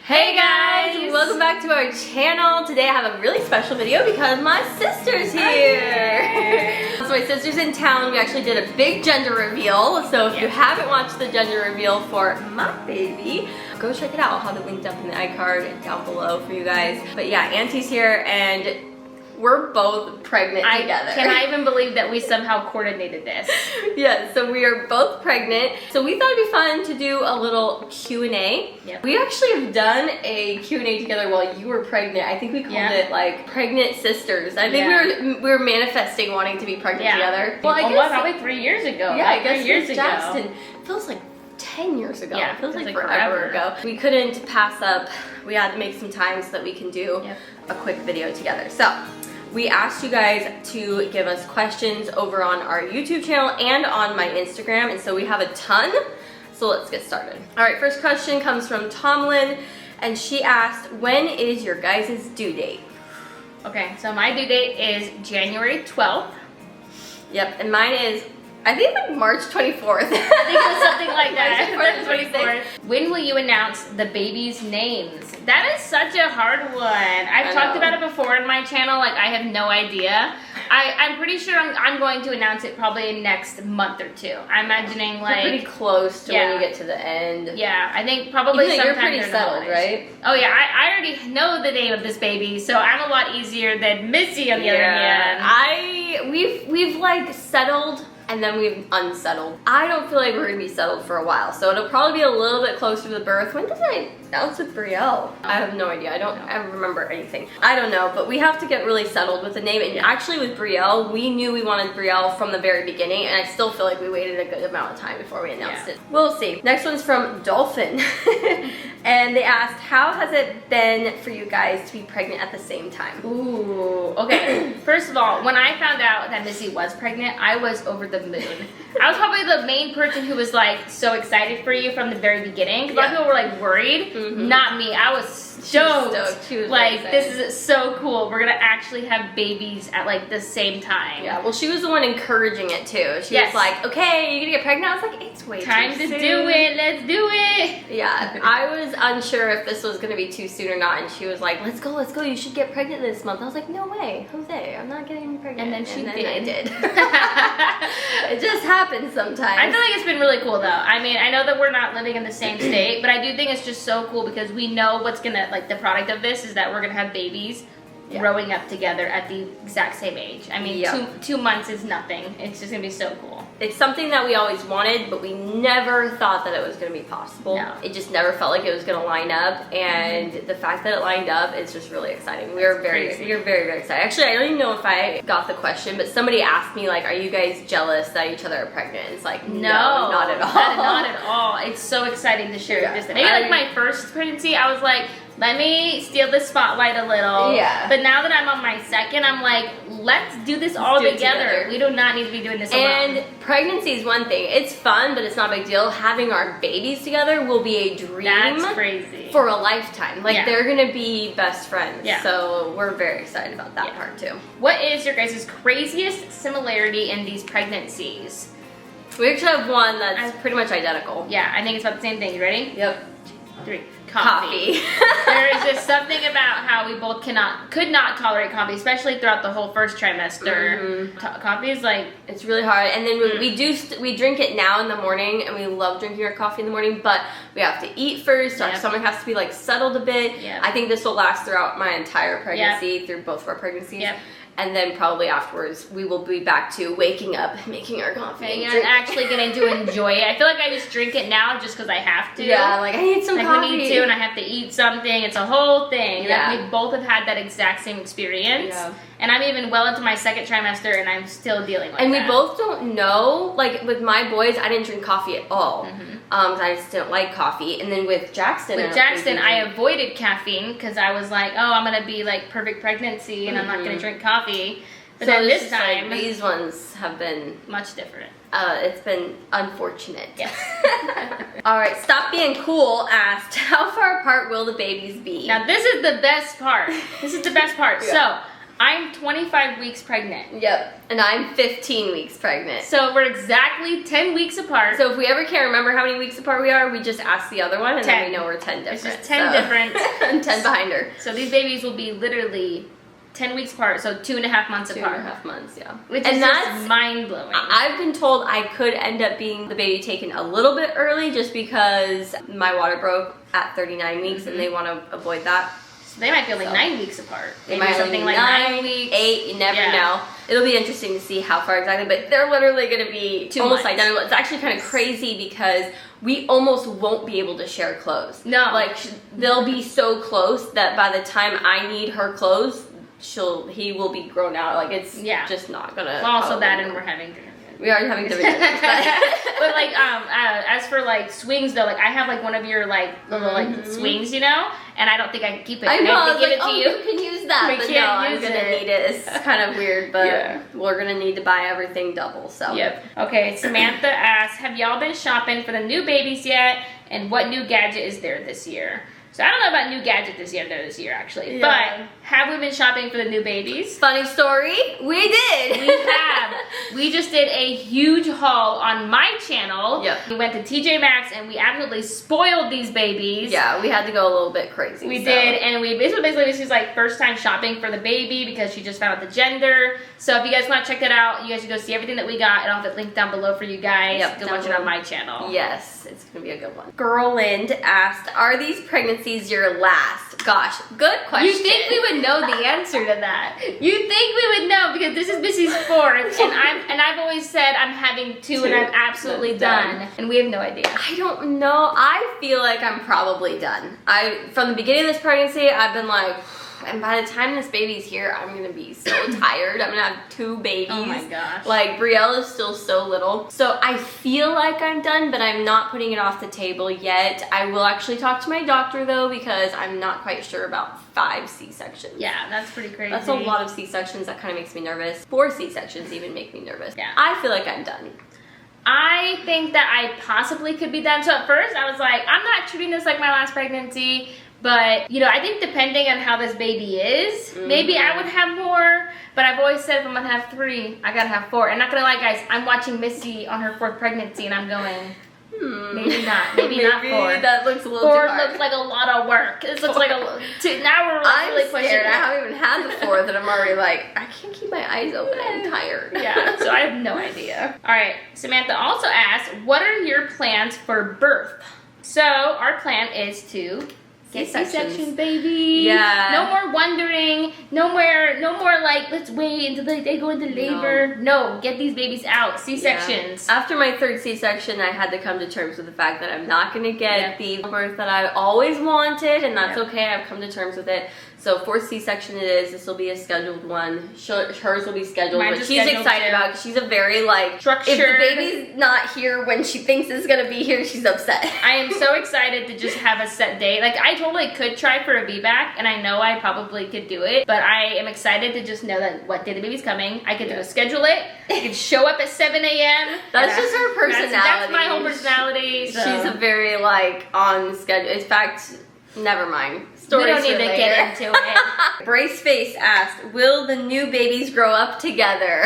Hey guys! Welcome back to our channel. Today I have a really special video because my sister's here. So my sister's in town. We actually did a big gender reveal. So if you haven't watched the gender reveal for my baby, go check it out. I'll have it linked up in the iCard down below for you guys. But yeah, Auntie's here and we're both pregnant together. I cannot even believe that we somehow coordinated this. Yeah, so we are both pregnant. So we thought it'd be fun to do a little Q&A. Yep. We actually have done a Q&A together while you were pregnant. I think we called it like Pregnant Sisters. I think we were manifesting wanting to be pregnant together. Well, I guess probably 3 years ago. Yeah, like I guess 3 years ago. Jackson. It feels like 10 years ago. Yeah, it feels like forever ago. We couldn't pass up. We had to make some time so that we can do a quick video together. So we asked you guys to give us questions over on our YouTube channel and on my Instagram, and so we have a ton, so let's get started. All right, first question comes from Tomlin, and she asked, when is your guys' due date? Okay, so my due date is January 12th. Yep, and mine is, I think like March 24th. I think it was something like that. March 24th. When will you announce the babies' names? That is such a hard one. I've talked about it before in my channel. Like, I have no idea. I'm pretty sure I'm going to announce it probably next month or two. I'm imagining like pretty close to when you get to the end. Yeah, I think probably sometime. You're pretty settled, right? Oh yeah, I already know the name of this baby, so I'm a lot easier than Missy on the other hand. We've like settled and then we've unsettled. I don't feel like we're gonna be settled for a while, so it'll probably be a little bit closer to the birth. When did I announce with Brielle? I have no idea. I don't remember anything. I don't know, but we have to get really settled with the name. And actually with Brielle, we knew we wanted Brielle from the very beginning, and I still feel like we waited a good amount of time before we announced it. We'll see. Next one's from Dolphin. And they asked, how has it been for you guys to be pregnant at the same time? Ooh, okay. First of all, when I found out that Missy was pregnant, I was over the moon. I was probably the main person who was like so excited for you from the very beginning. A lot of people were like worried. Not me. I was stoked. She was like, this is so cool. We're gonna actually have babies at like the same time. Yeah, well, she was the one encouraging it too. She was like, okay, you're gonna get pregnant? I was like, it's way time too to soon. do it. Let's do it. Yeah, I was unsure if this was gonna be too soon or not, and she was like, let's go, you should get pregnant this month. I was like, no way, Jose, I'm not getting pregnant. And then she did. I did. It just happens sometimes. I feel like it's been really cool though. I mean, I know that we're not living in the same state, but I do think it's just so cool because we know what's gonna, like, the product of this is that we're gonna have babies growing up together at the exact same age. I mean, 2 months is nothing. It's just gonna be so cool. It's something that we always wanted, but we never thought that it was going to be possible. No. It just never felt like it was going to line up, and the fact that it lined up is just really exciting. We are very, very excited. Actually, I don't even know if I got the question, but somebody asked me, like, are you guys jealous that each other are pregnant? It's like, no, not at all. Not at all. It's so exciting to share this. Maybe like my first pregnancy, I was like, let me steal the spotlight a little. Yeah. But now that I'm on my second, I'm like, let's do this all together. We do not need to be doing this alone. And pregnancy is one thing. It's fun, but it's not a big deal. Having our babies together will be a dream. That's crazy. For a lifetime. Like, they're gonna be best friends. Yeah. So we're very excited about that part too. What is your guys' craziest similarity in these pregnancies? We actually have one that's pretty much identical. Yeah, I think it's about the same thing. You ready? Yep. 3. Coffee. There is just something about how we both could not tolerate coffee, especially throughout the whole first trimester. Coffee is like, it's really hard. And then we drink it now in the morning, and we love drinking our coffee in the morning, but we have to eat first. Our stomach has to be like settled a bit. I think this will last throughout my entire pregnancy, through both of our pregnancies. And then probably afterwards, we will be back to waking up, making our coffee. And actually getting to enjoy it. I feel like I just drink it now just because I have to. Yeah, like I need some coffee. We need to, and I have to eat something. It's a whole thing. Yeah. We both have had that exact same experience. Yeah. And I'm even well into my second trimester, and I'm still dealing with that. And we both don't know, like with my boys, I didn't drink coffee at all. I just didn't like coffee. And then with Jackson, I avoided caffeine because I was like, oh, I'm gonna be like perfect pregnancy, and I'm not gonna drink coffee. But so then this time, like, these ones have been much different. It's been unfortunate. Yes. All right, Stop Being Cool asked, how far apart will the babies be? Now this is the best part. This is the best part. So I'm 25 weeks pregnant. Yep. And I'm 15 weeks pregnant. So we're exactly 10 weeks apart. So if we ever can't remember how many weeks apart we are, we just ask the other one, and 10. then we know we're 10 different. It's just 10 different. And 10 behind her. So these babies will be literally 10 weeks apart, so 2.5 months apart. 2.5 months, yeah. Which and is that's just mind-blowing. I've been told I could end up being the baby taken a little bit early just because my water broke at 39 weeks and they want to avoid that. So they might be only 9 weeks apart. They Maybe might something only like be 9 weeks. 8, you never know. It'll be interesting to see how far exactly, but they're literally going to be 2 almost months. identical. It's actually kind of crazy because we almost won't be able to share clothes. No. Like, they'll be so close that by the time I need her clothes, he will be grown out. Like, it's just not going to. Well, also that, and we're having different. We are having different genders, but like as for like swings though, like I have like one of your like little like swings, you know, and I don't think I can keep it. I know. I was give like, it to you. You can use that, We but can't no, I'm use gonna it. need it. It's kind of weird, but Yeah. we're gonna need to buy everything double. So Yep. Okay. Samantha asks, have y'all been shopping for the new babies yet? And what new gadget is there this year? So I don't know about new gadget this year actually, but have we been shopping for the new babies? Funny story, we did. We have. We just did a huge haul on my channel. Yep. We went to TJ Maxx and we absolutely spoiled these babies. Yeah, we had to go a little bit crazy. We did, and we basically this was like first time shopping for the baby because she just found out the gender. So if you guys want to check that out, you guys can go see everything that we got, and I'll have it linked down below for you guys. Yep, Go watch it on my channel. Yes, it's gonna be a good one. Girl Lind asked, "Are these pregnancies your last?" Gosh, good question. You think we would know the answer to that? You think we would know because this is Missy's fourth, and I've always said I'm having two and I'm absolutely done, and we have no idea. I don't know. I feel like I'm probably done. From the beginning of this pregnancy, I've been like, and by the time this baby's here, I'm gonna be so tired. I'm gonna have 2 babies. Oh my gosh. Like, Brielle is still so little. So I feel like I'm done, but I'm not putting it off the table yet. I will actually talk to my doctor though, because I'm not quite sure about 5 C-sections. Yeah, that's pretty crazy. That's a lot of C-sections. That kind of makes me nervous. 4 C-sections even make me nervous. Yeah. I feel like I'm done. I think that I possibly could be done. So at first I was like, I'm not treating this like my last pregnancy. But, you know, I think depending on how this baby is, maybe I would have more. But I've always said if I'm going to have 3, I got to have 4. And not going to lie, guys, I'm watching Missy on her 4th pregnancy and I'm going, maybe not. Maybe not 4. That looks a little 4 too hard. looks like a lot of work. This looks like now we're I'm really pushing scared. it. I haven't even had the 4th, and I'm already like, I can't keep my eyes open. I'm tired. Yeah, so I have no idea. All right, Samantha also asked, what are your plans for birth? So our plan is to get C-section, baby. Yeah. No more wondering. No more like, let's wait until they go into labor. No, get these babies out. C-sections. Yeah. After my 3rd C-section, I had to come to terms with the fact that I'm not going to get the birth that I always wanted, and that's okay. I've come to terms with it. So 4th C-section it is. This will be a scheduled one. Hers will be scheduled, Mine's but she's excited about it because she's a very structured. If the baby's not here when she thinks it's going to be here, she's upset. I am so excited to just have a set date. Like, I totally could try for a VBAC, and I know I probably could do it, but I am excited to just know that what day the baby's coming. I could schedule it. I could show up at 7 a.m. That's just her personality. That's my whole personality. So. She's a very, on schedule. In fact, never mind. We don't need to get into it. Braceface asked, will the new babies grow up together?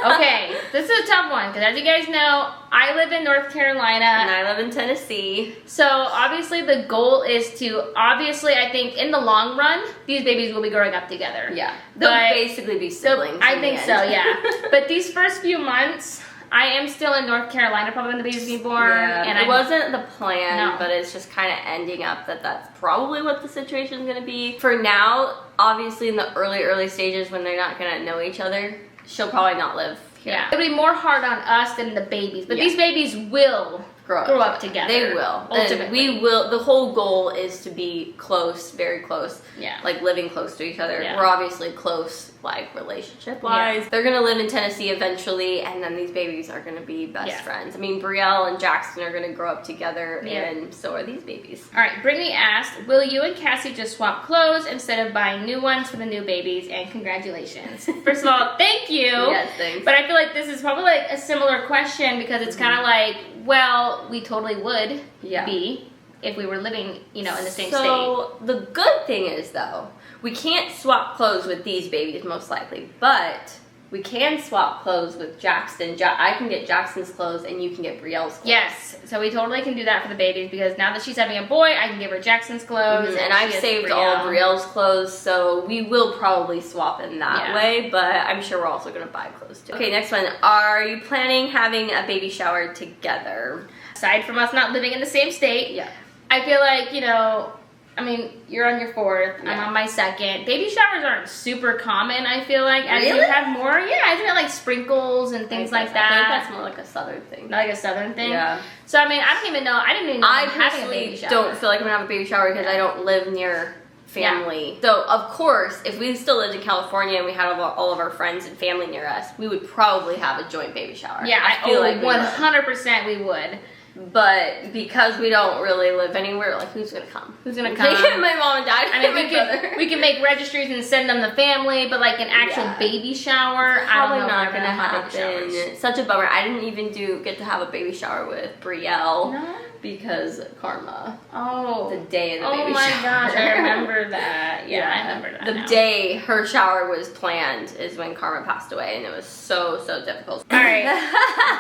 Okay, this is a tough one, because as you guys know, I live in North Carolina. And I live in Tennessee. So obviously the goal is to, I think in the long run, these babies will be growing up together. Yeah. They'll basically be siblings. I think so, yeah. But these first few months, I am still in North Carolina probably when the baby's being born. Yeah, and it wasn't the plan, but it's just kind of ending up that that's probably what the situation is going to be. For now, obviously in the early stages when they're not going to know each other, she'll probably not live here. Yeah. It'll be more hard on us than the babies. But these babies will grow up together. They will. Ultimately. And we will. The whole goal is to be close, very close. Yeah. Like living close to each other. Yeah. We're obviously close, like relationship-wise. They're gonna live in Tennessee eventually, and then these babies are gonna be best friends. I mean, Brielle and Jackson are gonna grow up together, and so are these babies. All right. Brittany asked, will you and Cassie just swap clothes instead of buying new ones for the new babies? And congratulations. First of all, thank you. Yes, thanks. But I feel like this is probably like a similar question because it's kind of like, well, we totally would be. if we were living, you know, in the same state. So the good thing is though, we can't swap clothes with these babies most likely, but we can swap clothes with Jackson. I can get Jackson's clothes and you can get Brielle's clothes. Yes, so we totally can do that for the babies because now that she's having a boy, I can give her Jackson's clothes. And I've saved all of Brielle's clothes, so we will probably swap in that way, but I'm sure we're also going to buy clothes too. Okay, next one. Are you planning having a baby shower together? Aside from us not living in the same state, Yeah. I feel like, you know, I mean, you're on your 4th, Yeah. I'm on my 2nd. Baby showers aren't super common, I feel like. As Really? you have more, I feel like sprinkles and things like that. I think that's more like a southern thing. Not like a southern thing. Yeah. So, I mean, I don't even know. I didn't even know I I'm having a baby personally shower. don't feel like I'm going to have a baby shower because I don't live near family. So, of course, if we still lived in California and we had all of our friends and family near us, we would probably have a joint baby shower. Yeah, I feel like we would. 100% we would. But because we don't really live anywhere, like, who's gonna come? Who's gonna come? My mom and dad. I mean, my brother. we can make registries and send them the family, but like an actual Yeah. baby shower, Probably I don't know not if we're gonna have baby showers. happen. Such a bummer. I didn't even get to have a baby shower with Brielle No? because Karma. Oh. The day of the Oh baby my shower. gosh, I remember that. Yeah, I remember that. The now. day her shower was planned is when Karma passed away, and it was so difficult. All right,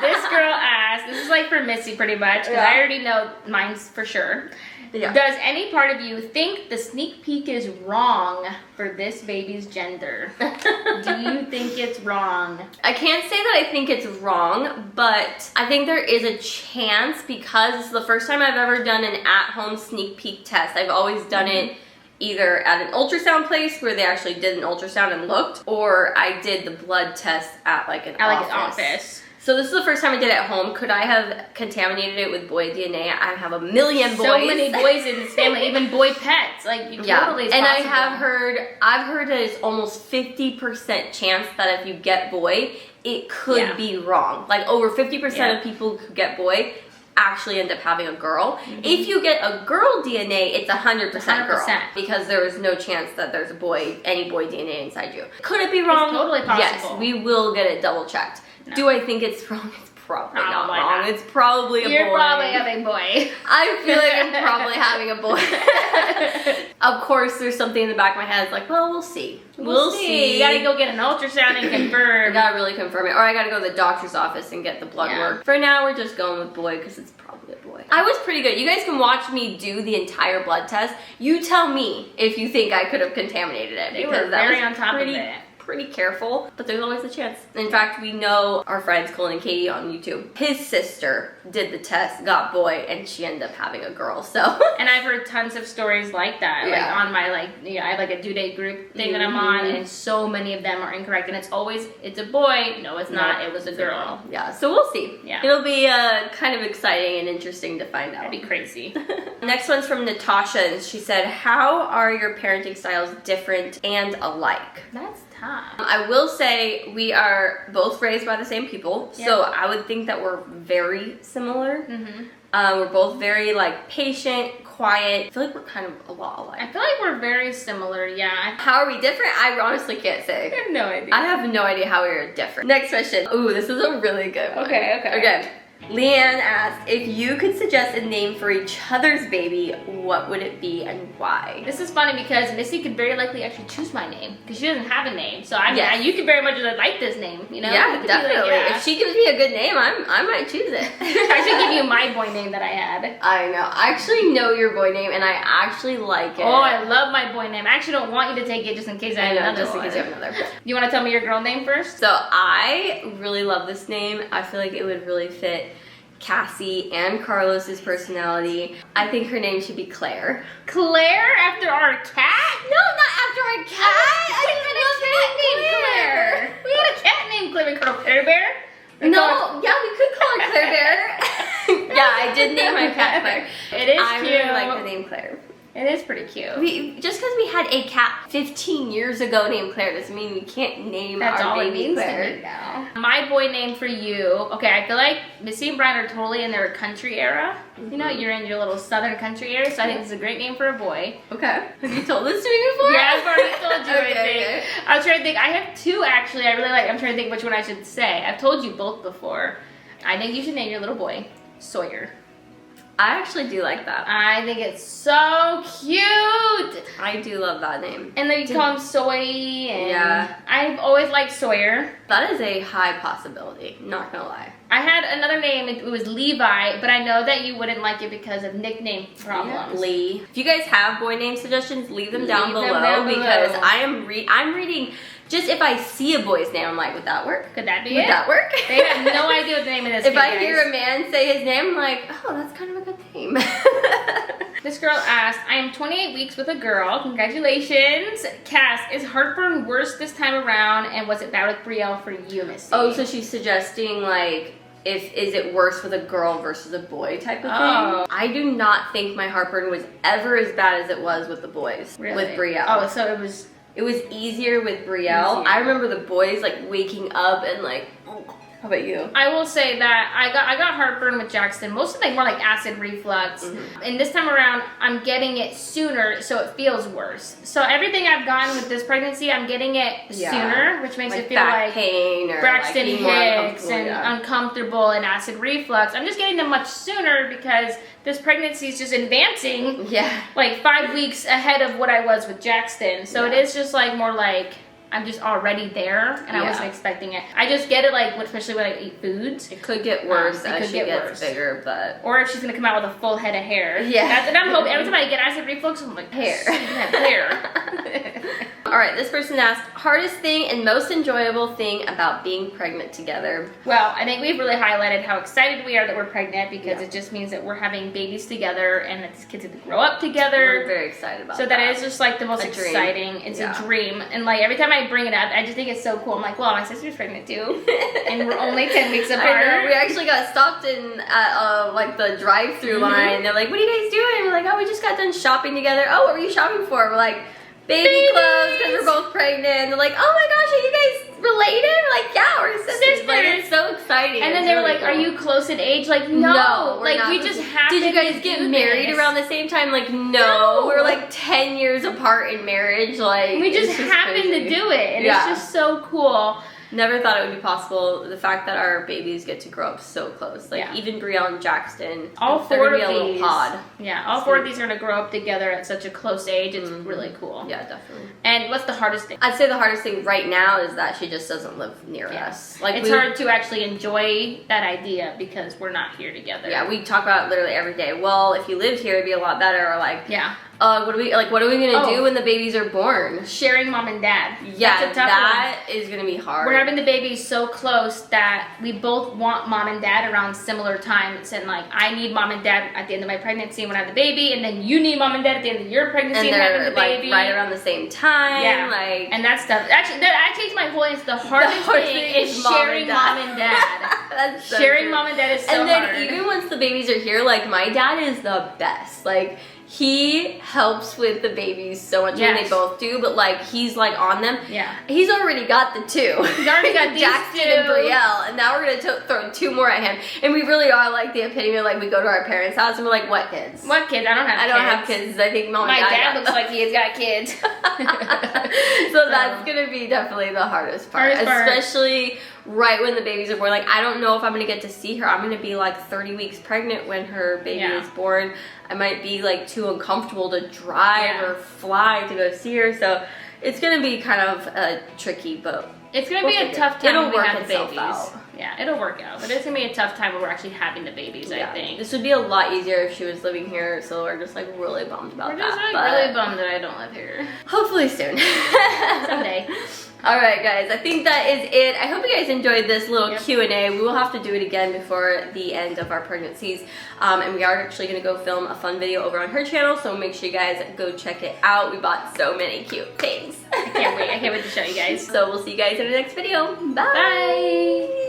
this girl asked. This is like for Missy, pretty much, because I already know mine's for sure. Yeah. Does any part of you think the sneak peek is wrong for this baby's gender? Do you think it's wrong? I can't say that I think it's wrong, but I think there is a chance because it's the first time I've ever done an at-home sneak peek test. I've always done it either at an ultrasound place where they actually did an ultrasound and looked, or I did the blood test at like an office. So this is the first time I did it at home. Could I have contaminated it with boy DNA? I have a million boys. So many boys in this family, even boy pets. Like, you totally is and possible. I've heard that it's almost 50% chance that if you get boy, it could be wrong. Like over 50% of people who get boy actually end up having a girl. If you get a girl DNA, it's 100% girl. Because there is no chance that there's any boy DNA inside you. Could it be wrong? It's totally possible. Yes, we will get it double checked. No. Do I think it's wrong? It's probably not wrong. Not. It's probably a boy. You're probably having boy. I feel like I'm probably having a boy. Of course, there's something in the back of my head. It's like, well, we'll see. We'll see. You gotta go get an ultrasound and confirm. I gotta really confirm it. Or I gotta go to the doctor's office and get the blood work. For now, we're just going with boy because it's probably a boy. I was pretty good. You guys can watch me do the entire blood test. You tell me if you think I could have contaminated it. They were very on top of it. Pretty careful, but there's always a chance. In fact, we know our friends Colin and Katie on YouTube. His sister did the test, got boy, and she ended up having a girl. So, and I've heard tons of stories like that. Like on my I have like a due date group thing that I'm on, and so many of them are incorrect. And it's always it's a boy. No, it's not. It was a girl. Yeah. So we'll see. Yeah. It'll be kind of exciting and interesting to find out. That'd be crazy. Next one's from Natasha, and she said, "How are your parenting styles different and alike?" That's tough. I will say we are both raised by the same people, so I would think that we're very similar. We're both very like patient, quiet. I feel like we're kind of a lot alike. I feel like we're very similar, yeah. How are we different? I honestly can't say. I have no idea. I have no idea how we are different. Next question. Ooh, this is a really good one. Okay. Leanne asked, if you could suggest a name for each other's baby, what would it be and why? This is funny because Missy could very likely actually choose my name because she doesn't have a name. So you could very much like this name, you know? Yeah, definitely. Like, if she gives me a good name, I might choose it. I should give you my boy name that I had. I know. I actually know your boy name and I actually like it. Oh, I love my boy name. I actually don't want you to take it just in case I have another just in case you have another. You want to tell me your girl name first? So I really love this name. I feel like it would really fit Cassie and Carlos's personality. I think her name should be Claire. Claire after our cat? No, not after our cat. I love a cat named Claire. We had a cat named Claire. We called her Claire Bear? No, yeah, we could call her Claire Bear. Yeah, I did name my cat Claire. It is I cute. really like the name Claire. It is pretty cute. Just because we had a cat 15 years ago named Claire doesn't mean we can't name our baby Claire. Now. My boy name for you, okay, I feel like Missy and Brian are totally in their country era. You know, you're in your little southern country area, so I think this is a great name for a boy. Okay. Have you told this to me before? Yeah, I've already told you, I think. Okay. I was trying to think, I have two actually I really like. I'm trying to think which one I should say. I've told you both before. I think you should name your little boy Sawyer. I actually do like that. I think it's so cute. I do love that name. And then you call him Soy, and Yeah. I've always liked Sawyer. That is a high possibility, not gonna lie. I had another name, it was Levi, but I know that you wouldn't like it because of nickname problems. Lee. If you guys have boy name suggestions, leave them down Leave them below down because below. I'm reading. Just if I see a boy's name, I'm like, would that work? Could that be Would it? that work? They have no idea what the name of this If kid I is. hear a man say his name, I'm like, oh, that's kind of a good name. This girl asked, I am 28 weeks with a girl. Congratulations. Cass, is heartburn worse this time around? And was it bad with Brielle for you, Missy? Oh, so she's suggesting like, is it worse with a girl versus a boy type of thing? Oh. I do not think my heartburn was ever as bad as it was with the boys. Really? With Brielle. Oh, so it was... It was easier with Brielle. Easier. I remember the boys like waking up and like, oh. How about you? I will say that I got heartburn with Jackson, mostly more like acid reflux. Mm-hmm. And this time around, I'm getting it sooner, so it feels worse. So everything I've gotten with this pregnancy, I'm getting it sooner, which makes like it feel back like pain or Braxton like being more Hicks uncomfortable, and uncomfortable and acid reflux. I'm just getting them much sooner because this pregnancy is just advancing yeah. like 5 weeks ahead of what I was with Jackson. So it is just like more like I'm just already there and I wasn't expecting it. I just get it like, especially when I eat foods. It could get worse It as could she get gets worse. bigger, but Or if she's gonna come out with a full head of hair. Yeah. And I'm hoping every time I get acid reflux, I'm like, Hair. You have hair. all right, this person asked, hardest thing and most enjoyable thing about being pregnant together. Well, I think we've really highlighted how excited we are that we're pregnant because it just means that we're having babies together and that these kids get to grow up together. We're very excited about So that is just like the most A dream. exciting. It's a dream. And like every time I bring it up, I just think it's so cool. I'm like, well, my sister's pregnant too. And we're only 10 weeks apart. I know, we actually got stopped in at like the drive-through line. They're like, what are you guys doing? We're like, oh, we just got done shopping together. Oh, what were you shopping for? We're like, baby clothes because we're both pregnant. And they're like, oh my gosh, are you guys related? We're like, yeah, we're sisters. Like, it's so exciting. And then It's they were really like, are cool. you close in age? Like, no. we're Like, not we close just in- happened Did you guys to get do married this. around the same time? Like, no. No. We were like 10 years apart in marriage. Like, We just it's happened crazy. to do it. And Yeah. it's just so cool. Never thought it would be possible. The fact that our babies get to grow up so close. Like, even Brielle and Jackson. All they're four gonna of be a little these. pod. Yeah, all four of these are going to grow up together at such a close age. It's really cool. Yeah, definitely. And what's the hardest thing? I'd say the hardest thing right now is that she just doesn't live near us. Like, It's hard to actually enjoy that idea because we're not here together. Yeah, we talk about it literally every day. Well, if you lived here, it'd be a lot better. Or like, Yeah. what are we gonna do when the babies are born? Sharing mom and dad. Yeah, That's a tough that is gonna be hard. We're having the babies so close that we both want mom and dad around similar times. And like, I need mom and dad at the end of my pregnancy when I have the baby, and then you need mom and dad at the end of your pregnancy and and having they're the like baby. right around the same time. Yeah. Like, And that stuff. Actually, that changed my whole answer. The hardest hardest thing thing is is mom sharing and mom dad. and dad. that's so Sharing true. mom and dad is so And then hard. even once the babies are here, like my dad is the best. Like he helps with the babies so much when they Yes. both do, but like he's like on them. Yeah. He's already got the two. He's already got these Jackson two. and Brielle, and now we're gonna throw two more at him. And we really are like the epitome of like we go to our parents' house and we're like, what kids? What kids? I don't have I kids. don't have kids. I think mom My and dad dad got looks them. like he's got kids. So that's gonna be definitely the hardest part, Hardest part. especially right when the babies are born. Like I don't know if I'm gonna get to see her. I'm gonna be like 30 weeks pregnant when her baby Yeah. is born. I might be like too uncomfortable to drive Yeah. or fly to go see her. So it's gonna be kind of tricky, but It's gonna we'll be a figure tough it. time It'll when we work have the itself babies. out. Yeah, it'll work out. But it's gonna be a tough time when we're actually having the babies, I Yeah. think. This would be a lot easier if she was living here. So we're just like really bummed about We're that. just like but really bummed that I don't live here. hopefully soon. Someday. All right, guys. I think that is it. I hope you guys enjoyed this little Yep. Q&A. We will have to do it again before the end of our pregnancies. And we are actually going to go film a fun video over on her channel. So make sure you guys go check it out. We bought so many cute things. I can't wait. I can't wait to show you guys. So we'll see you guys in the next video. Bye. Bye.